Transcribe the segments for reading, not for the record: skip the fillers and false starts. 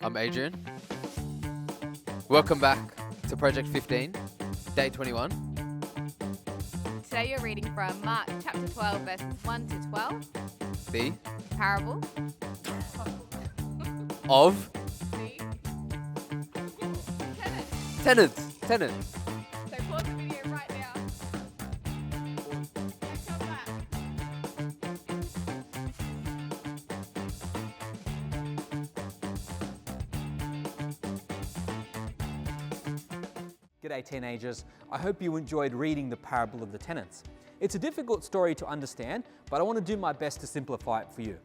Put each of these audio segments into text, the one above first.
I'm Adrian. Welcome back to Project 15, Day 21. Today you're reading from Mark chapter 12, verses 1 to 12. The Parable. of See? Tenants. So pause the video right now. And come back. G'day teenagers, I hope you enjoyed reading the parable of the tenants. It's a difficult story to understand, but I want to do my best to simplify it for you.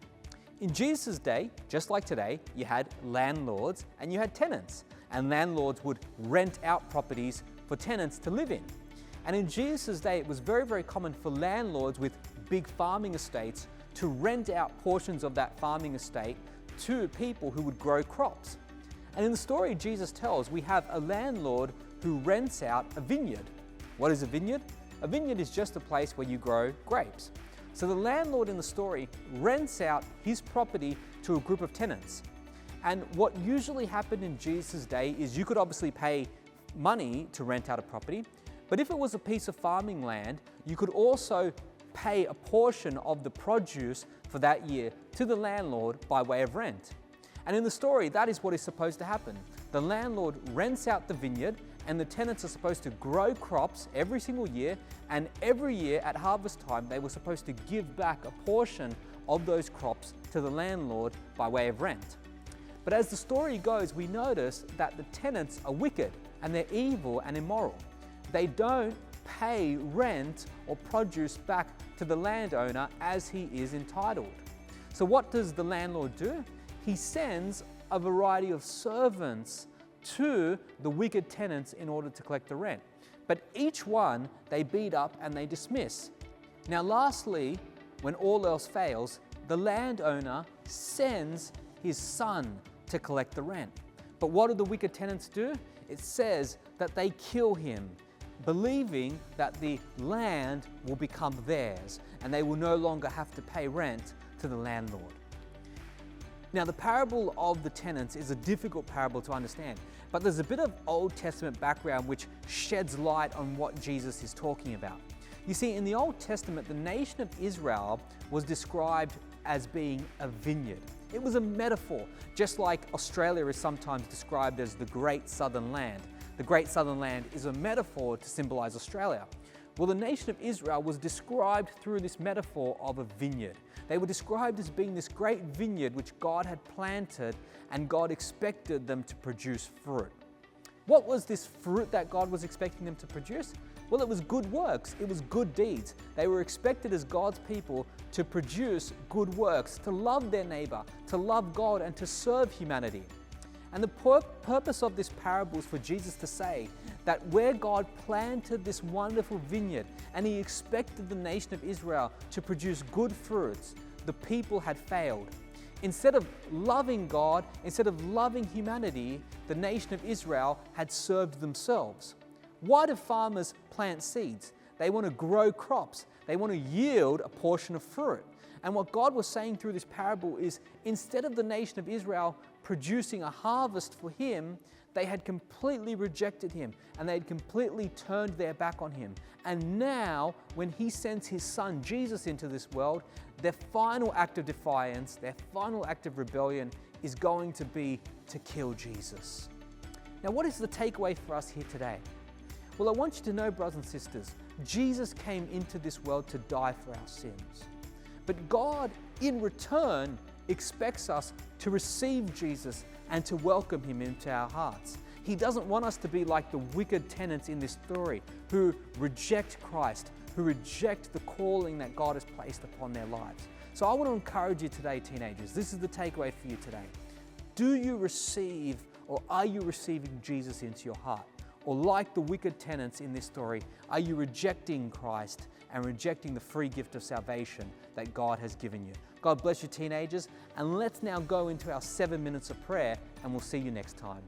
In Jesus' day, just like today, you had landlords and you had tenants, and landlords would rent out properties for tenants to live in. And in Jesus' day, it was very, very common for landlords with big farming estates to rent out portions of that farming estate to people who would grow crops. And in the story Jesus tells, we have a landlord who rents out a vineyard. What is a vineyard? A vineyard is just a place where you grow grapes. So the landlord in the story rents out his property to a group of tenants. And what usually happened in Jesus' day is you could obviously pay money to rent out a property, but if it was a piece of farming land, you could also pay a portion of the produce for that year to the landlord by way of rent. And in the story, that is what is supposed to happen. The landlord rents out the vineyard and the tenants are supposed to grow crops every single year, and every year at harvest time, they were supposed to give back a portion of those crops to the landlord by way of rent. But as the story goes, we notice that the tenants are wicked and they're evil and immoral. They don't pay rent or produce back to the landowner as he is entitled. So what does the landlord do? He sends a variety of servants to the wicked tenants in order to collect the rent. But each one they beat up and they dismiss. Now lastly, when all else fails, the landowner sends his son to collect the rent. But what do the wicked tenants do? It says that they kill him, believing that the land will become theirs and they will no longer have to pay rent to the landlord. Now, the parable of the tenants is a difficult parable to understand, but there's a bit of Old Testament background which sheds light on what Jesus is talking about. You see, in the Old Testament, the nation of Israel was described as being a vineyard. It was a metaphor, just like Australia is sometimes described as the Great Southern Land. The Great Southern Land is a metaphor to symbolize Australia. Well, the nation of Israel was described through this metaphor of a vineyard. They were described as being this great vineyard which God had planted, and God expected them to produce fruit. What was this fruit that God was expecting them to produce? Well, it was good works. It was good deeds. They were expected as God's people to produce good works, to love their neighbor, to love God, and to serve humanity. And the purpose of this parable is for Jesus to say that where God planted this wonderful vineyard and he expected the nation of Israel to produce good fruits, the people had failed. Instead of loving God, instead of loving humanity, the nation of Israel had served themselves. Why do farmers plant seeds? They want to grow crops. They want to yield a portion of fruit. And what God was saying through this parable is, instead of the nation of Israel producing a harvest for him, they had completely rejected him and they had completely turned their back on him. And now, when he sends his son Jesus into this world, their final act of defiance, their final act of rebellion is going to be to kill Jesus. Now, what is the takeaway for us here today? Well, I want you to know, brothers and sisters, Jesus came into this world to die for our sins. But God, in return, expects us to receive Jesus and to welcome him into our hearts. He doesn't want us to be like the wicked tenants in this story who reject Christ, who reject the calling that God has placed upon their lives. So I want to encourage you today, teenagers. This is the takeaway for you today. Do you receive, or are you receiving Jesus into your heart? Or like the wicked tenants in this story, are you rejecting Christ and rejecting the free gift of salvation that God has given you? God bless you, teenagers, and let's now go into our 7 minutes of prayer, and we'll see you next time.